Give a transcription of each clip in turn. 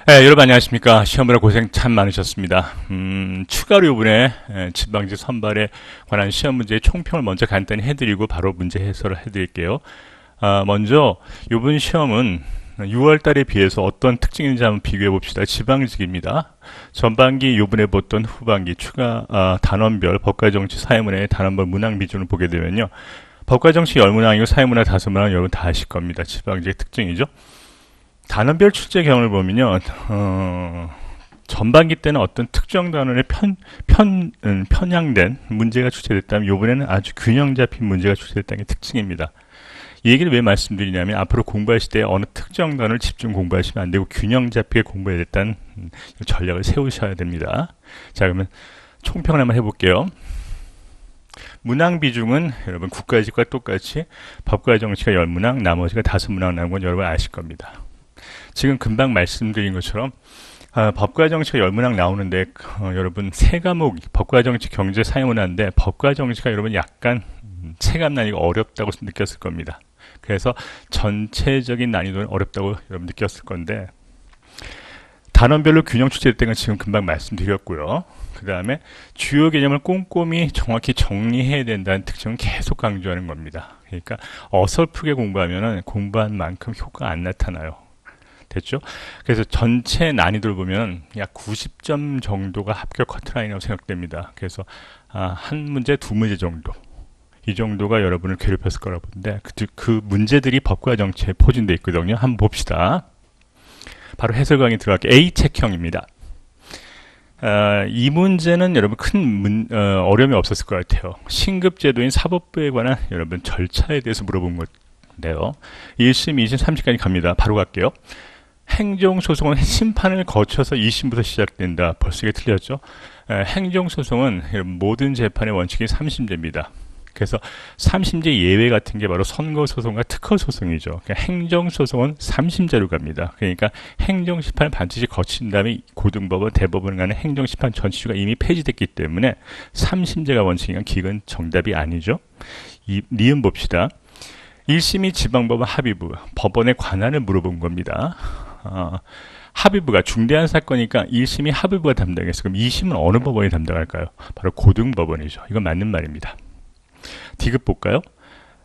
네, 여러분 안녕하십니까. 시험으로 고생 참 많으셨습니다. 추가로 이번에 지방직 선발에 관한 시험 문제의 총평을 먼저 간단히 해드리고 바로 문제 해설을 해드릴게요. 먼저 이번 시험은 6월 달에 비해서 어떤 특징인지 한번 비교해 봅시다. 지방직입니다. 전반기 요번에 봤던 후반기 추가 단원별 법과정치 사회문화의 단원별 문항 비중을 보게 되면요. 법과정치 10문항이고 사회문화 5문항 여러분 다 아실 겁니다. 지방직의 특징이죠. 단원별 출제 경험을 보면요, 전반기 때는 어떤 특정 단원에 편향된 문제가 출제됐다면, 이번에는 아주 균형 잡힌 문제가 출제됐다는 게 특징입니다. 이 얘기를 왜 말씀드리냐면, 앞으로 공부하실 때 어느 특정 단원을 집중 공부하시면 안 되고, 균형 잡히게 공부해야 됐다는 전략을 세우셔야 됩니다. 자, 그러면 총평을 한번 해볼게요. 문항 비중은 여러분 국가직과 똑같이 법과 정치가 10문항, 나머지가 5문항 나온 건 여러분 아실 겁니다. 지금 금방 말씀드린 것처럼 법과 정치가 10문항 나오는데 여러분 세 과목 법과 정치, 경제, 사회문화인데 법과 정치가 여러분 약간 체감 난이도가 어렵다고 느꼈을 겁니다. 그래서 전체적인 난이도는 어렵다고 여러분 느꼈을 건데, 단원별로 균형 출제됐다는 건 지금 금방 말씀드렸고요. 그 다음에 주요 개념을 꼼꼼히 정확히 정리해야 된다는 특징은 계속 강조하는 겁니다. 그러니까 어설프게 공부하면 공부한 만큼 효과가 안 나타나요. 됐죠? 그래서 전체 난이도를 보면 약 90점 정도가 합격 커트라인이라고 생각됩니다. 그래서 한 문제, 두 문제 정도, 이 정도가 여러분을 괴롭혔을 거라고 보는데, 그 문제들이 법과 정치에 포진되어 있거든요. 한번 봅시다. 바로 해설 강의 들어갈게요. A책형입니다. 이 문제는 여러분 큰 어려움이 없었을 것 같아요. 신급제도인 사법부에 관한 여러분 절차에 대해서 물어본 건데요. 1심, 2심, 3심까지 갑니다. 바로 갈게요. 행정소송은 심판을 거쳐서 2심부터 시작된다. 벌써 이게 틀렸죠? 행정소송은 모든 재판의 원칙이 3심제입니다. 그래서 3심제 예외 같은 게 바로 선거소송과 특허소송이죠. 그러니까 행정소송은 3심제로 갑니다. 그러니까 행정심판을 반드시 거친 다음에 고등법원, 대법원 간의 행정심판 전치주가 이미 폐지됐기 때문에 3심제가 원칙이니까 기근 정답이 아니죠. 니은 봅시다. 1심이 지방법원 합의부, 법원의 관할을 물어본 겁니다. 합의부가 중대한 사건이니까 1심이 합의부가 담당했어. 그럼 2심은 어느 법원이 담당할까요? 바로 고등법원이죠. 이건 맞는 말입니다. D급 볼까요?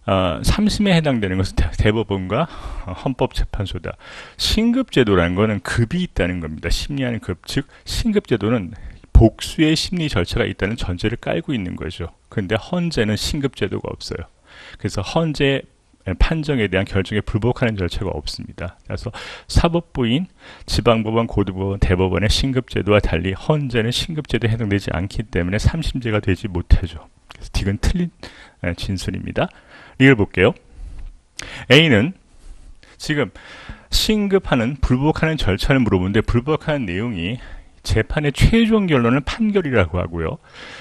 3심에 해당되는 것은 대법원과 헌법재판소다. 신급제도라는 것은 급이 있다는 겁니다. 심리하는 급, 즉 신급제도는 복수의 심리 절차가 있다는 전제를 깔고 있는 거죠. 그런데 헌재는 신급제도가 없어요. 그래서 헌재 판정에 대한 결정에 불복하는 절차가 없습니다. 그래서 사법부인 지방법원, 고등법원, 대법원의 신급제도와 달리 헌재는 신급제도에 해당되지 않기 때문에 3심제가 되지 못하죠. 그래서 D는 틀린 진술입니다. 리을 볼게요. A는 지금 신급하는 불복하는 절차를 물어보는데, 불복하는 내용이 재판의 최종 결론을 판결이라고 하고요.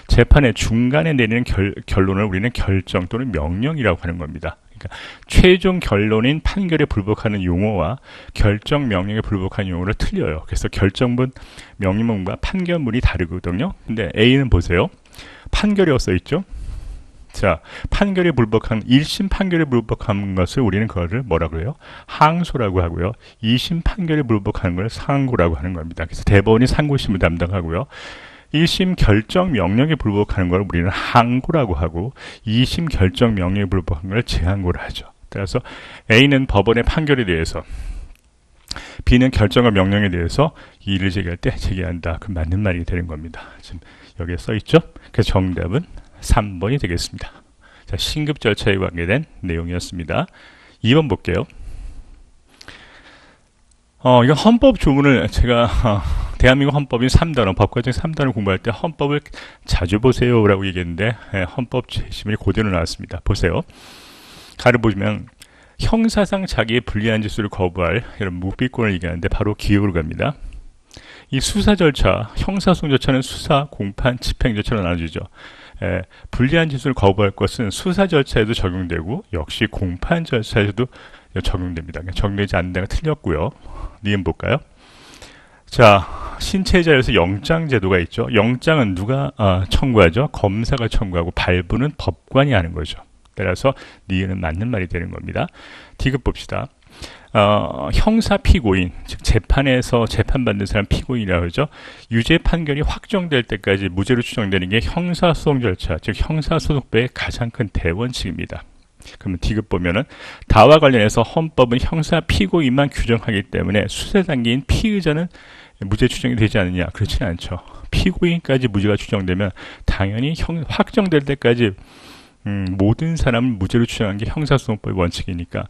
재판의 중간에 내리는 결론을 우리는 결정 또는 명령이라고 하는 겁니다. 그러니까 최종 결론인 판결에 불복하는 용어와 결정 명령에 불복하는 용어를 틀려요. 그래서 결정문, 명령문과 판결문이 다르거든요. 근데 A는 보세요. 판결이라고 써 있죠. 자, 판결에 불복한 1심 판결에 불복한 것을 우리는 그거를 뭐라고 해요? 항소라고 하고요. 2심 판결에 불복하는 걸 상고라고 하는 겁니다. 그래서 대법원이 상고심을 담당하고요. 1심 결정 명령에 불복하는 걸 우리는 항고라고 하고, 2심 결정 명령에 불복하는 걸 재항고를 하죠. 따라서 A는 법원의 판결에 대해서, B는 결정과 명령에 대해서 이의를 제기할 때 제기한다. 그 맞는 말이 되는 겁니다. 지금 여기에 써 있죠? 그래서 정답은 3번이 되겠습니다. 자, 신급 절차에 관계된 내용이었습니다. 2번 볼게요. 이건 헌법 조문을 제가 대한민국 헌법인 3단원, 법과정 3단원 공부할 때 헌법을 자주 보세요라고 얘기했는데, 헌법 제시문이 그대로 나왔습니다. 보세요. 가를 보시면 형사상 자기의 불리한 짓을 거부할 이런 묵비권을 얘기하는데, 바로 기억으로 갑니다. 이 수사 절차, 형사소송 절차는 수사, 공판, 집행 절차로 나눠지죠. 불리한 짓을 거부할 것은 수사 절차에도 적용되고 역시 공판 절차에도 적용됩니다. 적용되지 않는 데가 틀렸고요. 니은 볼까요? 자, 신체자에서 영장 제도가 있죠. 영장은 누가 청구하죠? 검사가 청구하고 발부는 법관이 하는 거죠. 따라서 니은은 맞는 말이 되는 겁니다. D급 봅시다. 형사 피고인, 즉 재판에서 재판받는 사람 피고인이라고 하죠. 유죄 판결이 확정될 때까지 무죄로 추정되는 게 형사소송 절차, 즉 형사소송법의 가장 큰 대원칙입니다. 그러면 디귿 보면은 다와 관련해서 헌법은 형사 피고인만 규정하기 때문에 수사 단계인 피의자는 무죄 추정이 되지 않느냐? 그렇지는 않죠. 피고인까지 무죄가 추정되면 당연히 확정될 때까지 모든 사람을 무죄로 추정한 게 형사소송법의 원칙이니까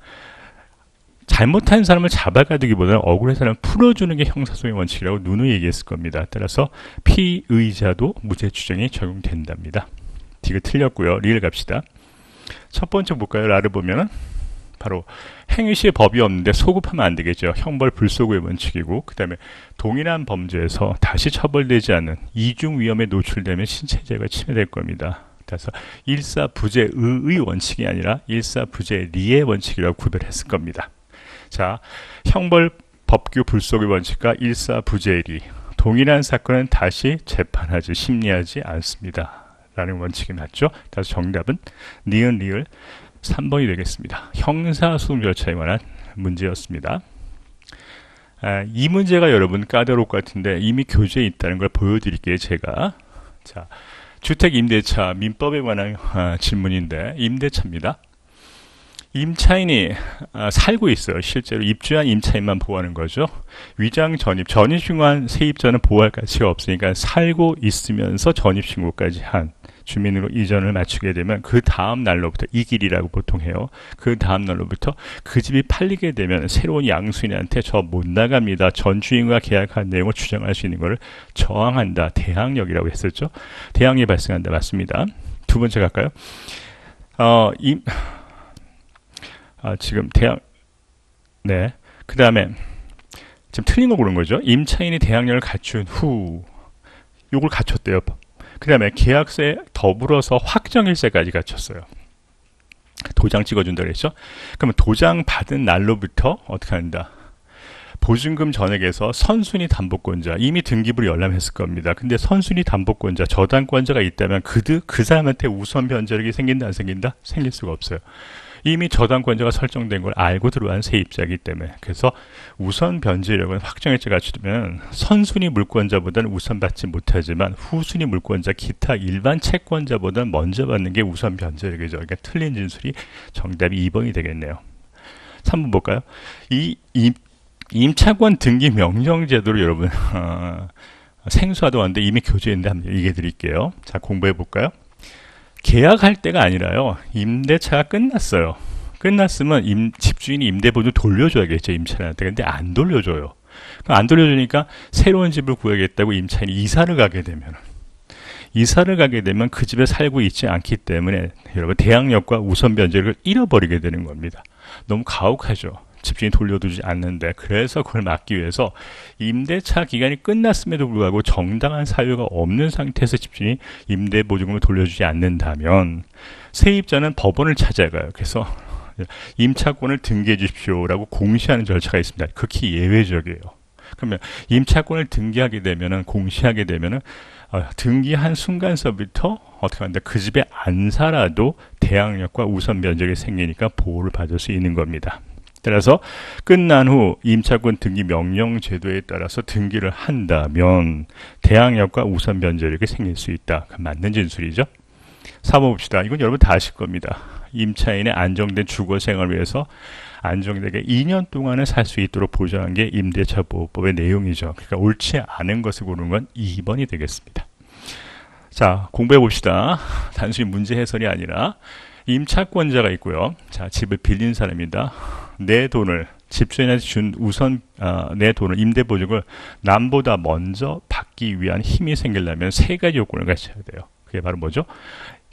잘못한 사람을 잡아가두기보다는 억울한 사람을 풀어주는 게 형사소송의 원칙이라고 누누이 얘기했을 겁니다. 따라서 피의자도 무죄 추정이 적용된답니다. 디귿 틀렸고요. 리을 갑시다. 첫 번째 볼까요? 라를 보면은 바로 행위시에 법이 없는데 소급하면 안 되겠죠. 형벌 불소급의 원칙이고, 그 다음에 동일한 범죄에서 다시 처벌되지 않는 이중 위험에 노출되면 신체재가 침해될 겁니다. 그래서 일사부재의의 원칙이 아니라 일사부재리의 원칙이라고 구별했을 겁니다. 자, 형벌 법규 불소급의 원칙과 일사부재리, 동일한 사건은 다시 재판하지 심리하지 않습니다 라는 원칙이 맞죠. 그래서 정답은 니은 리을 3번이 되겠습니다. 형사소송 절차에 관한 문제였습니다. 이 문제가 여러분 까다로울 것 같은데 이미 교재에 있다는 걸 보여드릴게요. 제가. 자, 주택임대차 민법에 관한 질문인데 임대차입니다. 임차인이 살고 있어요. 실제로 입주한 임차인만 보호하는 거죠. 위장 전입신고한 세입자는 보호할 가치가 없으니까 살고 있으면서 전입신고까지 한 주민으로 이전을 맞추게 되면 그 다음 날로부터 이길이라고 보통 해요. 그 다음 날로부터 그 집이 팔리게 되면 새로운 양수인한테 저 못 나갑니다. 전 주인과 계약한 내용을 주장할 수 있는 것을 저항한다. 대항력이라고 했었죠. 대항이 발생한다. 맞습니다. 두 번째 갈까요? 지금 네. 그 다음에 지금 틀린 거 고른 거죠. 임차인이 대항력을 갖춘 후 요걸 갖췄대요. 그 다음에 계약서에 더불어서 확정일세까지 갖췄어요. 도장 찍어준다 그랬죠. 그러면 도장 받은 날로부터 어떻게 한다? 보증금 전액에서 선순위 담보권자, 이미 등기부를 열람했을 겁니다. 근데 선순위 담보권자, 저당권자가 있다면 그 사람한테 우선 변제력이 생긴다 안 생긴다? 생길 수가 없어요. 이미 저당권자가 설정된 걸 알고 들어간 세입자이기 때문에. 그래서 우선 변제력은 확정일자 갖추면 선순위 물권자보다는 우선 받지 못하지만 후순위 물권자 기타 일반 채권자보다는 먼저 받는 게 우선 변제력이죠. 그러니까 틀린 진술이 정답이 2번이 되겠네요. 3번 볼까요? 임차권 등기 명령 제도를 여러분 생소하다고 하는데 이미 교재에 있는데 한번 얘기해 드릴게요. 자, 공부해 볼까요? 계약할 때가 아니라요. 임대차가 끝났어요. 끝났으면 집주인이 임대보증 돌려줘야겠죠. 임차인한테. 근데 안 돌려줘요. 안 돌려주니까 새로운 집을 구하겠다고 임차인이 이사를 가게 되면 그 집에 살고 있지 않기 때문에 여러분 대항력과 우선 변제를 잃어버리게 되는 겁니다. 너무 가혹하죠. 집주인이 돌려두지 않는데. 그래서 그걸 막기 위해서 임대차 기간이 끝났음에도 불구하고 정당한 사유가 없는 상태에서 집주인이 임대보증금을 돌려주지 않는다면 세입자는 법원을 찾아가요. 그래서 임차권을 등기해 주십시오라고 공시하는 절차가 있습니다. 극히 예외적이에요. 그러면 임차권을 등기하게 되면은 공시하게 되면은 등기한 순간서부터 어떻게 한다? 그 집에 안 살아도 대항력과 우선 변제가 생기니까 보호를 받을 수 있는 겁니다. 따라서 끝난 후 임차권 등기 명령 제도에 따라서 등기를 한다면 대항력과 우선 변제력이 생길 수 있다. 맞는 진술이죠. 4번 봅시다. 이건 여러분 다 아실 겁니다. 임차인의 안정된 주거 생활을 위해서 안정되게 2년 동안은 살 수 있도록 보장한 게 임대차 보호법의 내용이죠. 그러니까 옳지 않은 것을 고르는 건 2번이 되겠습니다. 자, 공부해 봅시다. 단순히 문제 해설이 아니라 임차권자가 있고요. 자, 집을 빌린 사람이다. 내 돈을 집주인한테 준 내 돈을 임대보증을 남보다 먼저 받기 위한 힘이 생기려면 세 가지 요건을 갖춰야 돼요. 그게 바로 뭐죠?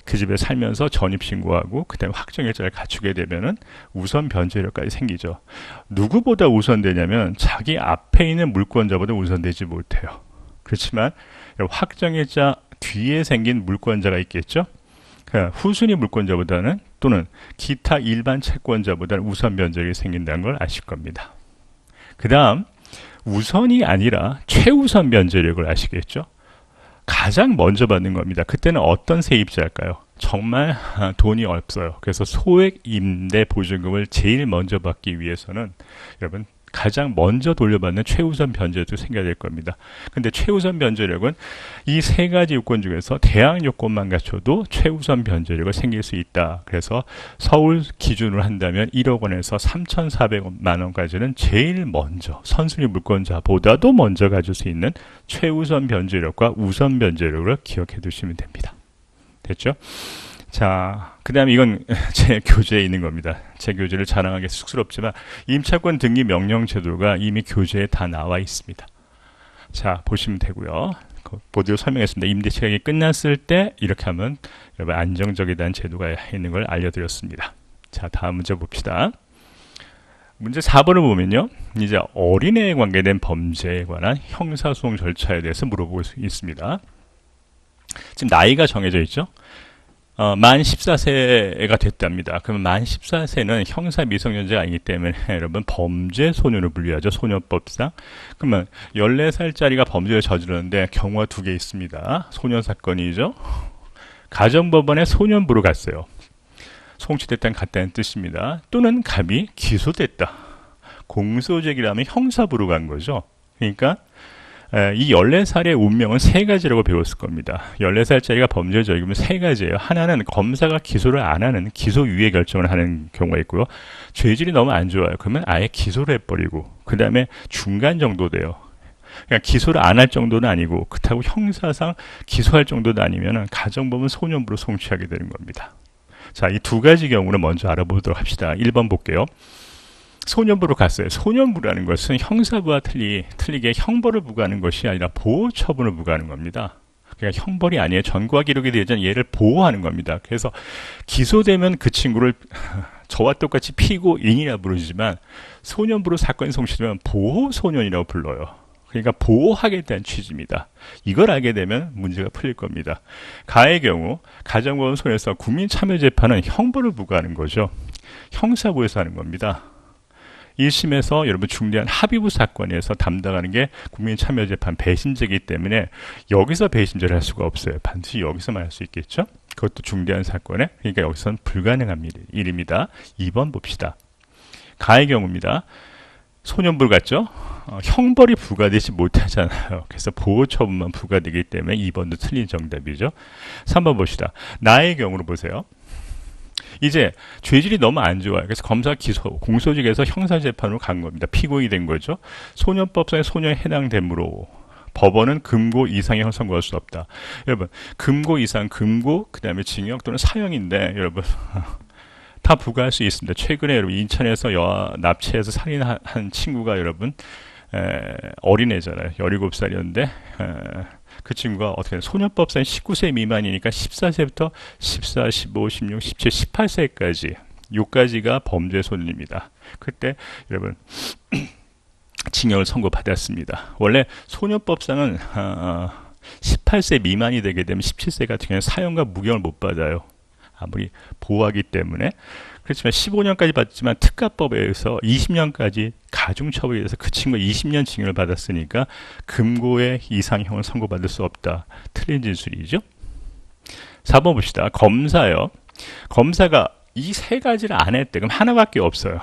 그 집에 살면서 전입신고하고 그 다음에 확정일자를 갖추게 되면은 우선 변제력까지 생기죠. 누구보다 우선되냐면 자기 앞에 있는 물권자보다 우선되지 못해요. 그렇지만 확정일자 뒤에 생긴 물권자가 있겠죠. 후순위 물권자보다는 또는 기타 일반 채권자보다는 우선 변제력이 생긴다는 걸 아실 겁니다. 그 다음 우선이 아니라 최우선 변제력을 아시겠죠. 가장 먼저 받는 겁니다. 그때는 어떤 세입자일까요? 정말 돈이 없어요. 그래서 소액 임대 보증금을 제일 먼저 받기 위해서는 여러분 가장 먼저 돌려받는 최우선 변제도 생겨야 될 겁니다. 근데 최우선 변제력은 이 세 가지 요건 중에서 대항 요건만 갖춰도 최우선 변제력을 생길 수 있다. 그래서 서울 기준으로 한다면 1억 원에서 3,400만 원까지는 제일 먼저 선순위 물권자보다도 먼저 가질 수 있는 최우선 변제력과 우선 변제력을 기억해 두시면 됩니다. 됐죠? 자, 그 다음에 이건 제 교재에 있는 겁니다. 제 교재를 자랑하기 쑥스럽지만 임차권 등기 명령 제도가 이미 교재에 다 나와 있습니다. 자, 보시면 되고요. 보드로 설명했습니다. 임대 체결이 끝났을 때 이렇게 하면 여러분 안정적이라는 제도가 있는 걸 알려드렸습니다. 자, 다음 문제 봅시다. 문제 4번을 보면요. 이제 어린애에 관계된 범죄에 관한 형사소송 절차에 대해서 물어보고 있습니다. 지금 나이가 정해져 있죠. 만 14세가 됐답니다. 그러면 만 14세는 형사 미성년자가 아니기 때문에 여러분 범죄 소년으로 분류하죠. 소년법상. 그러면 14살짜리가 범죄를 저질렀는데 경우가 두 개 있습니다. 소년 사건이죠. 가정법원에 소년부로 갔어요. 송치됐다는 같다는 뜻입니다. 또는 갑이 기소됐다. 공소제기라면 형사부로 간 거죠. 그러니까 이 14살의 운명은 세 가지라고 배웠을 겁니다. 14살짜리가 범죄를 저지르면 세 가지예요. 하나는 검사가 기소를 안 하는 기소유예 결정을 하는 경우가 있고요. 죄질이 너무 안 좋아요. 그러면 아예 기소를 해버리고 그 다음에 중간 정도 돼요. 그러니까 기소를 안 할 정도는 아니고 그렇다고 형사상 기소할 정도도 아니면 가정법은 소년부로 송치하게 되는 겁니다. 자, 이 두 가지 경우는 먼저 알아보도록 합시다. 1번 볼게요. 소년부로 갔어요. 소년부라는 것은 형사부와 틀리게 형벌을 부과하는 것이 아니라 보호 처분을 부과하는 겁니다. 그러니까 형벌이 아니에요. 전과 기록이 되지 않은 얘를 보호하는 겁니다. 그래서 기소되면 그 친구를 저와 똑같이 피고인이라 부르지만 소년부로 사건이 송치되면 보호소년이라고 불러요. 그러니까 보호하겠다는 취지입니다. 이걸 알게 되면 문제가 풀릴 겁니다. 가의 경우 가정법원 소에서 국민참여재판은 형벌을 부과하는 거죠. 형사부에서 하는 겁니다. 1심에서 여러분 중대한 합의부 사건에서 담당하는 게 국민참여재판 배심제이기 때문에 여기서 배심제를 할 수가 없어요. 반드시 여기서만 할 수 있겠죠. 그것도 중대한 사건에. 그러니까 여기서는 불가능한 일입니다. 2번 봅시다. 가의 경우입니다. 소년부를 갔죠. 형벌이 부과되지 못하잖아요. 그래서 보호처분만 부과되기 때문에 2번도 틀린 정답이죠. 3번 봅시다. 나의 경우로 보세요. 이제 죄질이 너무 안 좋아요. 그래서 검사 기소, 공소직에서 형사재판으로 간 겁니다. 피고인이 된 거죠. 소년법상의 소년에 해당되므로 법원은 금고 이상형 선고할 수 없다. 여러분, 금고 이상, 금고, 그 다음에 징역 또는 사형인데, 여러분, 다 부과할 수 있습니다. 최근에 여러분, 인천에서 납치해서 살인한 친구가 여러분, 어린애잖아요. 17살이었는데, 그 친구가 어떻게 소년법상 19세 미만이니까 14세부터 14, 15, 16, 17, 18세까지 요까지가 범죄 소년입니다. 그때 여러분 징역을 선고받았습니다. 원래 소년법상은 18세 미만이 되게 되면 17세 같은 경우는 사형과 무경을 못 받아요. 아무리 보호하기 때문에. 그렇지만 15년까지 받지만 특가법에 의해서 20년까지 가중처벌에 의해서 그 친구가 20년 징역을 받았으니까 금고의 이상형을 선고받을 수 없다. 틀린 진술이죠. 4번 봅시다. 검사요. 검사가 이 세 가지를 안 했대. 그럼 하나밖에 없어요.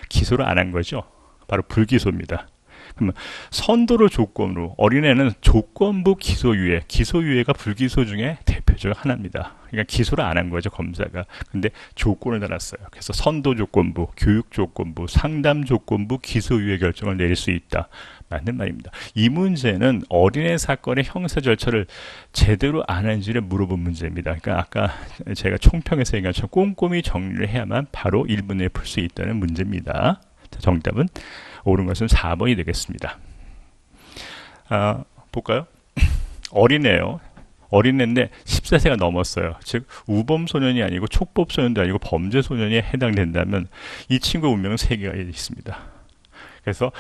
기소를 안 한 거죠. 바로 불기소입니다. 그러면 선도를 조건으로 어린애는 조건부 기소유예, 기소유예가 불기소 중에 대표적 하나입니다. 그러니까 기소를 안 한 거죠, 검사가. 근데 조건을 달았어요. 그래서 선도 조건부, 교육 조건부, 상담 조건부 기소유예 결정을 내릴 수 있다. 맞는 말입니다. 이 문제는 어린애 사건의 형사 절차를 제대로 안 한지를 물어본 문제입니다. 그러니까 아까 제가 총평에서 얘기한 것처럼 꼼꼼히 정리를 해야만 바로 1분에 풀 수 있다는 문제입니다. 자, 정답은 옳은 것은 4번이 되겠습니다. 볼까요? 어린애요. 어린애인데 14세가 넘었어요. 즉 우범소년이 아니고 촉법소년도 아니고 범죄소년에 해당된다면 이 친구의 운명은 3개가 있습니다. 그래서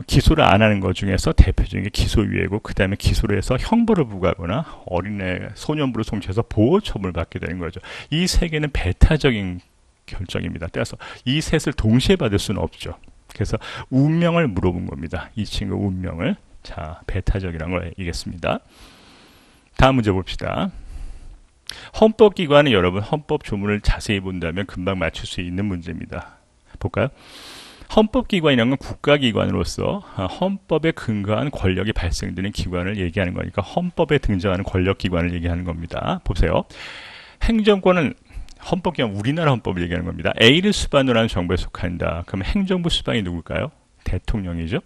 기소를 안 하는 것 중에서 대표적인 게 기소유예고 그 다음에 기소를 해서 형벌을 부과하거나 어린애 소년부로 송치해서 보호처분을 받게 되는 거죠. 이 3개는 배타적인 결정입니다. 따라서 이 셋을 동시에 받을 수는 없죠. 그래서 운명을 물어본 겁니다. 이 친구 운명을. 자, 배타적이라는 걸 얘기했습니다. 다음 문제 봅시다. 헌법기관은 여러분 헌법 조문을 자세히 본다면 금방 맞출 수 있는 문제입니다. 볼까요? 헌법기관이라는 건 국가기관으로서 헌법에 근거한 권력이 발생되는 기관을 얘기하는 거니까 헌법에 등장하는 권력기관을 얘기하는 겁니다. 보세요. 행정권은 헌법기관, 우리나라 헌법을 얘기하는 겁니다. A를 수반으로 하는 정부에 속한다. 그럼 행정부 수반이 누굴까요? 대통령이죠.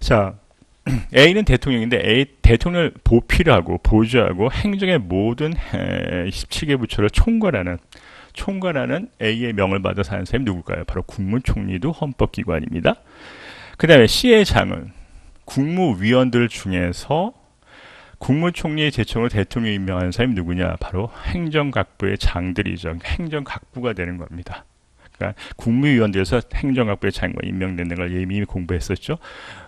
자, A는 대통령인데 대통령을 보필을 하고 보좌하고 행정의 모든 17개 부처를 총괄하는 A의 명을 받아 사는 사람이 누굴까요? 바로 국무총리도 헌법기관입니다. 그 다음에 C의 장은 국무위원들 중에서 국무총리의 제청으로 대통령이 임명하는 사람이 누구냐? 바로 행정각부의 장들이죠. 행정각부가 되는 겁니다. 그러니까 국무위원들에서 행정각부의 장관 임명되는 걸 이미 공부했었죠.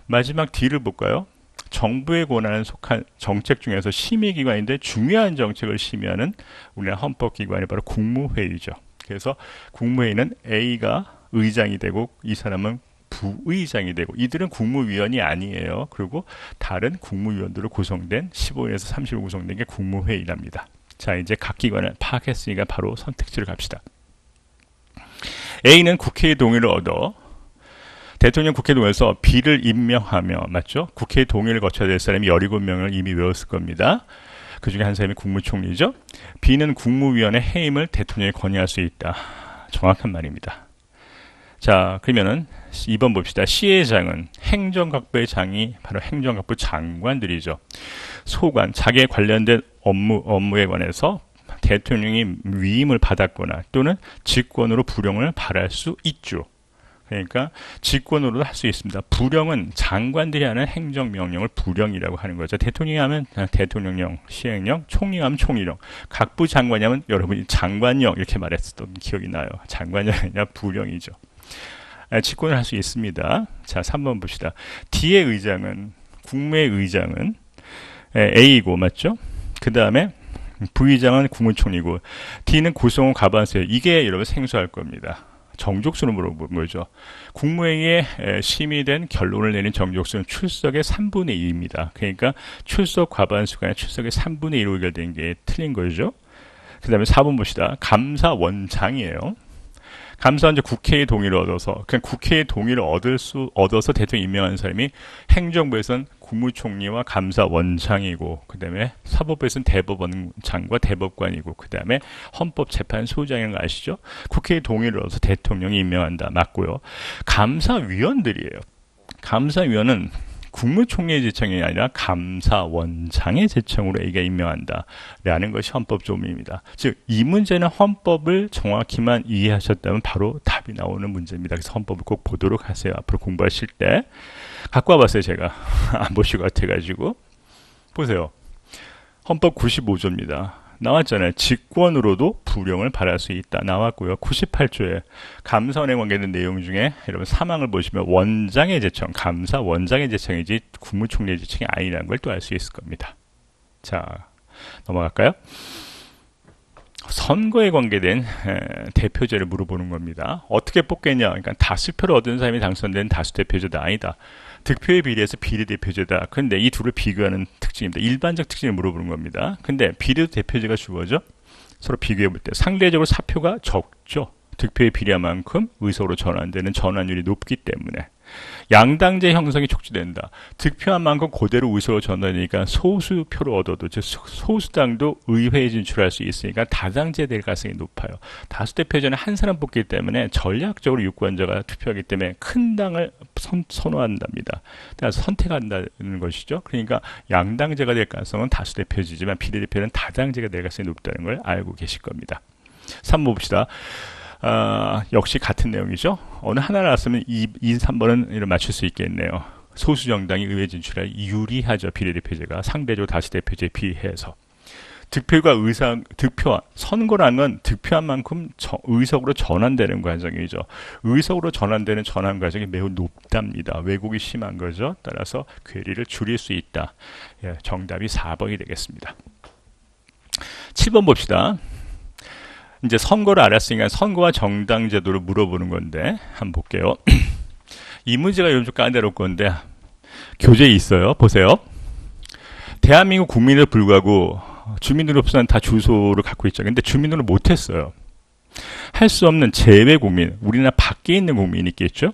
마지막 D를 볼까요? 정부의 권한에 속한 정책 중에서 심의기관인데 중요한 정책을 심의하는 우리나라 헌법기관이 바로 국무회의죠. 그래서 국무회의는 A가 의장이 되고 이 사람은 부의장이 되고 이들은 국무위원이 아니에요. 그리고 다른 국무위원들로 구성된 15인에서 30으로 구성된 게 국무회의랍니다. 자, 이제 각 기관을 파악했으니까 바로 선택지를 갑시다. A는 국회의 동의를 얻어 대통령 국회 동의해서 B를 임명하며, 맞죠? 국회의 동의를 거쳐야 될 사람이 17명을 이미 외웠을 겁니다. 그 중에 한 사람이 국무총리죠. B는 국무위원회 해임을 대통령이 건의할 수 있다. 정확한 말입니다. 자, 그러면은 2번 봅시다. C의 장은 행정각부의 장이 바로 행정각부 장관들이죠. 소관, 자기에 관련된 업무에 관해서 대통령이 위임을 받았거나 또는 직권으로 부령을 발할 수 있죠. 그러니까 직권으로도 할 수 있습니다. 부령은 장관들이 하는 행정명령을 부령이라고 하는 거죠. 대통령이 하면 대통령령, 시행령, 총리 하면 총리령, 각부 장관이 하면 여러분이 장관령 이렇게 말했었던 기억이 나요. 장관령이 아니라 부령이죠. 직권을 할 수 있습니다. 자, 3번 봅시다. D의 의장은, 국무의 의장은 A이고, 맞죠? 그 다음에 부의장은 국무총리고, D는 구성원 과반수예요. 이게 여러분 생소할 겁니다. 정족수를 물어보는 거죠. 국무회의에 심의된 결론을 내린 정족수는 출석의 3분의 2입니다. 그러니까 출석 과반수가 아니라 출석의 3분의 1로 의결된 게 틀린 거죠. 그 다음에 4번 봅시다. 감사원장이에요. 감사원 국회의 동의를 얻어서 그냥 국회의 동의를 얻어서 대통령 임명한 사람이 행정부에서는 국무총리와 감사원장이고, 그 다음에 사법부에서는 대법원장과 대법관이고, 그 다음에 헌법재판소장이라는 거 아시죠? 국회의 동의를 얻어서 대통령이 임명한다. 맞고요. 감사위원들이에요. 감사위원은 국무총리의 제청이 아니라 감사원장의 제청으로 A가 임명한다 라는 것이 헌법 조문입니다. 즉 이 문제는 헌법을 정확히만 이해하셨다면 바로 답이 나오는 문제입니다. 그래서 헌법을 꼭 보도록 하세요. 앞으로 공부하실 때. 갖고 와봤어요. 제가 안 보실 것 같아가지고. 보세요. 헌법 95조입니다. 나왔잖아요. 직권으로도 부령을 발할 수 있다. 나왔고요. 98조에 감사원에 관계된 내용 중에 여러분 사망을 보시면 원장의 제청, 감사 원장의 제청이지 국무총리의 제청이 아니라는 걸 또 알 수 있을 겁니다. 자, 넘어갈까요? 선거에 관계된 대표제를 물어보는 겁니다. 어떻게 뽑겠냐? 그러니까 다수표를 얻은 사람이 당선된 다수대표제다. 아니다. 득표에 비례해서 비례대표제다. 근데 이 둘을 비교하는 특징입니다. 일반적 특징을 물어보는 겁니다. 근데 비례대표제가 주어져 서로 비교해 볼 때 상대적으로 사표가 적죠. 득표에 비례한 만큼 의석으로 전환되는 전환율이 높기 때문에 양당제 형성이 촉진된다. 득표한 만큼 그대로 의석으로 전환되니까 소수표를 얻어도 즉 소수당도 의회에 진출할 수 있으니까 다당제 될 가능성이 높아요. 다수대표제는 한 사람 뽑기 때문에 전략적으로 유권자가 투표하기 때문에 큰 당을 선호한답니다. 그래서 선택한다는 것이죠. 그러니까 양당제가 될 가능성은 다수대표제지만 비례대표는 다당제가 될 가능성이 높다는 걸 알고 계실 겁니다. 3번 봅시다. 역시 같은 내용이죠. 어느 하나를 알았으면 2, 3번은 맞출 수 있겠네요. 소수 정당이 의회 진출에 유리하죠. 비례대표제가 상대적으로 다수대표제에 비해서. 선거라는 건 득표한 만큼 의석으로 전환되는 과정이죠. 의석으로 전환되는 전환 과정이 매우 높답니다. 왜곡이 심한 거죠. 따라서 괴리를 줄일 수 있다. 예, 정답이 4번이 되겠습니다. 7번 봅시다. 이제 선거를 알았으니까 선거와 정당 제도를 물어보는 건데 한번 볼게요. 이 문제가 요즘 좀 까다로울 건데 교재에 있어요. 보세요. 대한민국 국민을 불구하고 주민등록부는 다 주소를 갖고 있죠. 근데 주민등록을 못했어요. 할 수 없는 제외 국민, 우리나라 밖에 있는 국민이 있겠죠.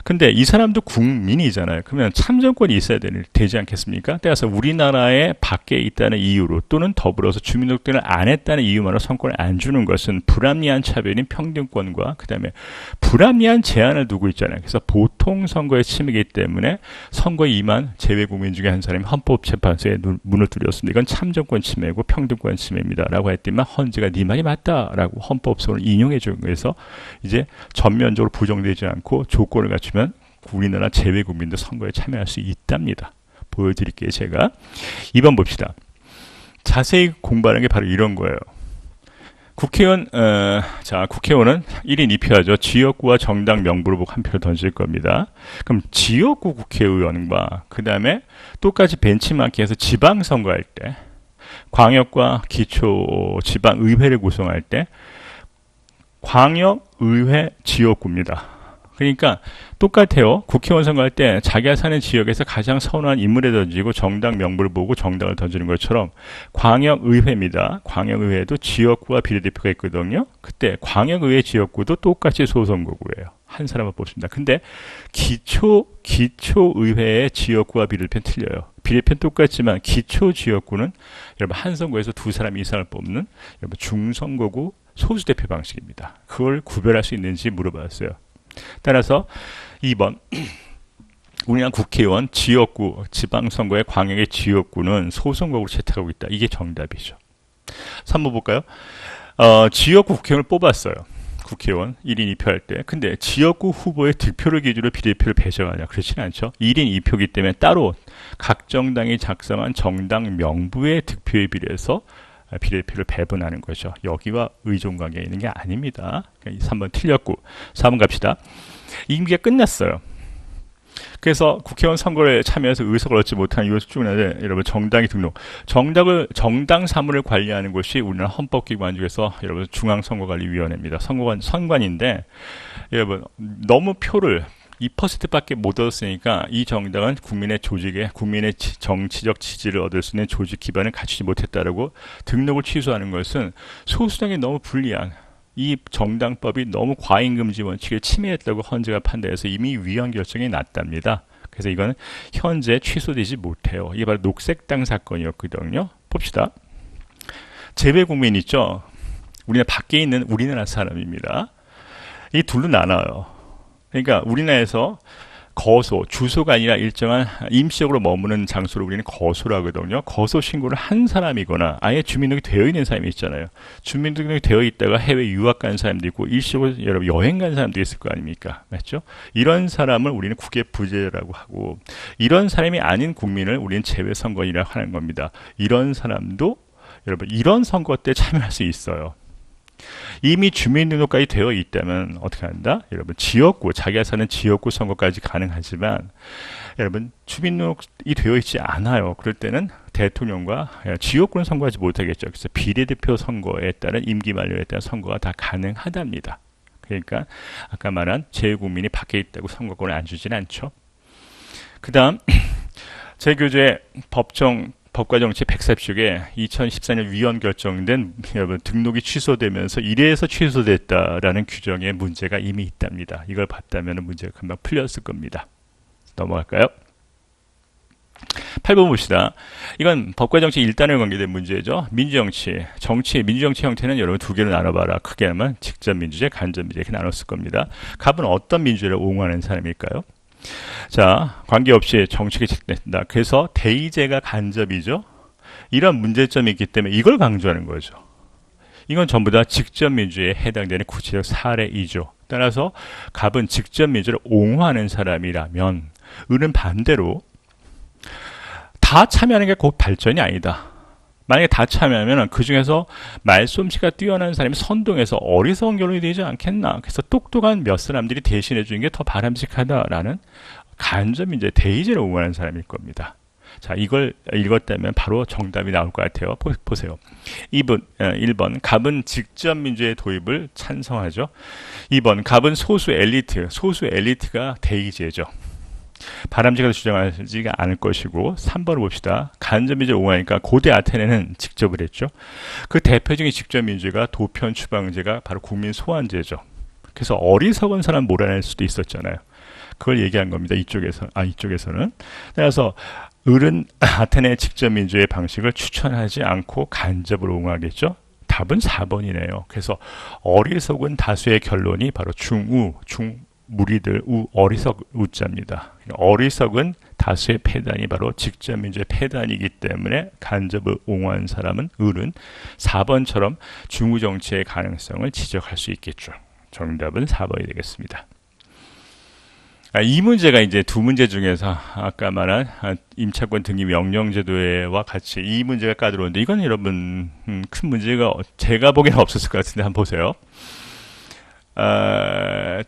근데 이 사람도 국민이잖아요. 그러면 참정권이 있어야 되지 않겠습니까? 따라서 우리나라에 밖에 있다는 이유로 또는 더불어서 주민등록을 안 했다는 이유만으로 선거를 안 주는 것은 불합리한 차별인 평등권과 그 다음에 불합리한 제한을 두고 있잖아요. 그래서 보통 선거의 침해이기 때문에 선거에 임한 제외국민 중에 한 사람이 헌법재판소에 문을 두드렸습니다. 이건 참정권 침해고 평등권 침해입니다. 라고 했더니만 헌재가 네 말이 맞다라고 헌법소를 인용해 준 거에서 이제 전면적으로 부정되지 않고 조건을 갖추면 우리나라 제외국민도 선거에 참여할 수 있답니다. 보여드릴게요. 제가 2번 봅시다. 자세히 공부하는 게 바로 이런 거예요. 국회의원, 국회의원은 1인 2표하죠. 지역구와 정당 명부를 보고 한 표를 던질 겁니다. 그럼 지역구 국회의원과 그 다음에 똑같이 벤치마킹해서 지방선거할 때, 광역과 기초 지방의회를 구성할 때, 광역의회 지역구입니다. 그러니까 똑같아요. 국회의원 선거할 때 자기가 사는 지역에서 가장 선호한 인물에 던지고 정당 명부를 보고 정당을 던지는 것처럼 광역의회입니다. 광역의회도 지역구와 비례대표가 있거든요. 그때 광역의회 지역구도 똑같이 소선거구예요. 한 사람만 뽑습니다. 근데 기초의회의 지역구와 비례대표는 틀려요. 비례표는 똑같지만 기초지역구는 여러분 한 선거에서 두 사람 이상을 뽑는 여러분 중선거구 소수대표 방식입니다. 그걸 구별할 수 있는지 물어봤어요. 따라서 2번 우리나라 국회의원 지역구 지방선거의 광역의 지역구는 소선거구로 채택하고 있다. 이게 정답이죠. 3번 볼까요? 지역구 국회의원을 뽑았어요. 국회의원 1인 2표 할 때. 근데 지역구 후보의 득표를 기준으로 비례표를 배정하냐? 그렇지는 않죠. 1인 2표이기 때문에 따로 각 정당이 작성한 정당 명부의 득표에 비례해서 비례표를 배분하는 거죠. 여기와 의존관계가 있는 게 아닙니다. 3번 틀렸고 4번 갑시다. 임기가 끝났어요. 그래서 국회의원 선거에 참여해서 의석을 얻지 못한 이것을 쭉 나는데 여러분 정당이 등록 정당 사무를 관리하는 곳이 우리나라 헌법기관 중에서 여러분 중앙선거관리위원회입니다. 선관인데 여러분 너무 표를 2%밖에 못 얻었으니까 이 정당은 국민의 조직에 국민의 정치적 지지를 얻을 수 있는 조직 기반을 갖추지 못했다라고 등록을 취소하는 것은 소수당에 너무 불리한 이 정당법이 너무 과잉금지 원칙을 침해했다고 헌재가 판단해서 이미 위헌 결정이 났답니다. 그래서 이건 현재 취소되지 못해요. 이게 바로 녹색당 사건이었거든요. 봅시다. 제외국민 있죠. 우리나라 밖에 있는 우리나라 사람입니다. 이 둘로 나눠요. 그러니까 우리나라에서 거소, 주소가 아니라 일정한 임시적으로 머무는 장소를 우리는 거소로 하거든요. 거소 신고를 한 사람이거나 아예 주민등록이 되어 있는 사람이 있잖아요. 주민등록이 되어 있다가 해외 유학 간 사람도 있고 일시적으로 여러분 여행 간 사람도 있을 거 아닙니까? 맞죠? 이런 사람을 우리는 국외부재라고 하고 이런 사람이 아닌 국민을 우리는 제외선거인이라고 하는 겁니다. 이런 사람도 여러분 이런 선거 때 참여할 수 있어요. 이미 주민등록까지 되어 있다면 어떻게 한다? 여러분 지역구, 자기가 사는 지역구 선거까지 가능하지만 여러분 주민등록이 되어 있지 않아요. 그럴 때는 대통령과 지역구는 선거하지 못하겠죠. 그래서 비례대표 선거에 따른 임기 만료에 따른 선거가 다 가능하답니다. 그러니까 아까 말한 제외국민이 밖에 있다고 선거권을 안 주진 않죠. 그 다음 제교제 법과정치 140쪽에 2014년 위헌 결정된 등록이 취소되면서 이래서 취소됐다라는 규정에 문제가 이미 있답니다. 이걸 봤다면 문제가 금방 풀렸을 겁니다. 넘어갈까요? 8번 봅시다. 이건 법과 정치 1단에 관계된 문제죠. 민주정치, 민주정치 형태는 여러분 두 개로 나눠봐라. 크게 하면 직접민주제, 간접민주제 이렇게 나눴을 겁니다. 갑은 어떤 민주를 옹호하는 사람일까요? 자, 관계없이 정치가 직된다. 그래서 대의제가 간접이죠. 이런 문제점이 있기 때문에 이걸 강조하는 거죠. 이건 전부 다 직접민주에 해당되는 구체적 사례이죠. 따라서 갑은 직접민주를 옹호하는 사람이라면 을은 반대로 다 참여하는 게 곧 발전이 아니다. 만약에 다 참여하면 그 중에서 말솜씨가 뛰어난 사람이 선동해서 어리석은 결론이 되지 않겠나. 그래서 똑똑한 몇 사람들이 대신해 주는 게 더 바람직하다라는 간접민주의 대의제를 옹호하는 사람일 겁니다. 자, 이걸 읽었다면 바로 정답이 나올 것 같아요. 보세요. 1번 갑은 직접민주의 도입을 찬성하죠. 2번 갑은 소수 엘리트가 대의제죠. 바람직하다 주장하지가 않을 것이고 3번을 봅시다. 간접민주를 옹호하니까 고대 아테네는 직접을 했죠. 그 대표적인 직접민주가 도편 추방제가 바로 국민 소환제죠. 그래서 어리석은 사람 몰아낼 수도 있었잖아요. 그걸 얘기한 겁니다. 이쪽에서는. 그래서 을은 아테네의 직접민주의 방식을 추천하지 않고 간접으로 옹호하겠죠. 답은 4번이네요. 그래서 어리석은 다수의 결론이 바로 무리들 어리석 우자입니다. 어리석은 다수의 패단이 바로 직접민주의 패단이기 때문에 간접을 옹호한 사람은 을은 4번처럼 중우정치의 가능성을 지적할 수 있겠죠. 정답은 4번이 되겠습니다. 이 문제가 이제 두 문제 중에서 아까 말한 임차권 등기 명령제도와 같이 이 문제가 까들어오는데 이건 여러분 큰 문제가 제가 보기에는 없었을 것 같은데 한번 보세요.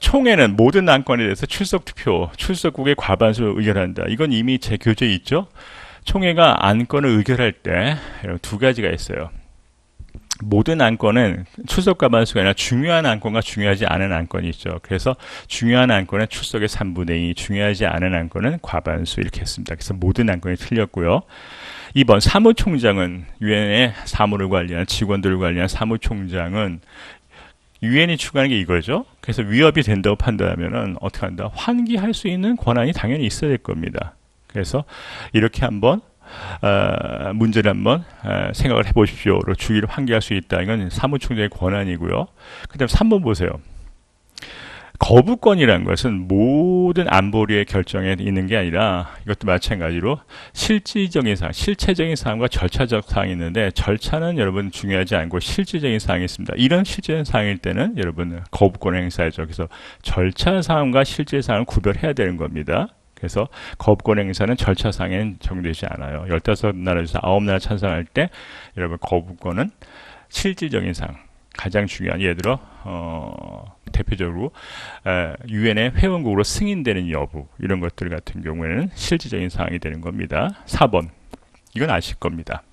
총회는 모든 안건에 대해서 출석투표, 출석국의 과반수를 의결한다. 이건 이미 제 교재에 있죠. 총회가 안건을 의결할 때 두 가지가 있어요. 모든 안건은 출석 과반수가 아니라 중요한 안건과 중요하지 않은 안건이 있죠. 그래서 중요한 안건은 출석의 3분의 2, 중요하지 않은 안건은 과반수 이렇게 했습니다. 그래서 모든 안건이 틀렸고요. 2번 사무총장은 유엔의 사무를 관리하는 직원들을 관리하는 사무총장은 유엔이 추구하는 게 이거죠. 그래서 위협이 된다고 판단하면은 어떻게 한다? 환기할 수 있는 권한이 당연히 있어야 될 겁니다. 그래서 이렇게 한번 문제를 한번 생각을 해보십시오. 주기를 환기할 수 있다. 이건 사무총장의 권한이고요. 그 다음 3번 보세요. 거부권이라는 것은 모든 안보리의 결정에 있는 게 아니라 이것도 마찬가지로 실질적인 사항, 실체적인 사항과 절차적 사항이 있는데 절차는 여러분 중요하지 않고 실질적인 사항이 있습니다. 이런 실질적인 사항일 때는 여러분 거부권을 행사하죠. 그래서 절차 사항과 실질 사항을 구별해야 되는 겁니다. 그래서 거부권 행사는 절차상에는 적용되지 않아요. 15나라 중에서 9나라 찬성할 때 여러분 거부권은 실질적인 사항, 가장 중요한 예를 들어 대표적으로 유엔의 회원국으로 승인되는 여부 이런 것들 같은 경우에는 실질적인 사항이 되는 겁니다. 4번 이건 아실 겁니다.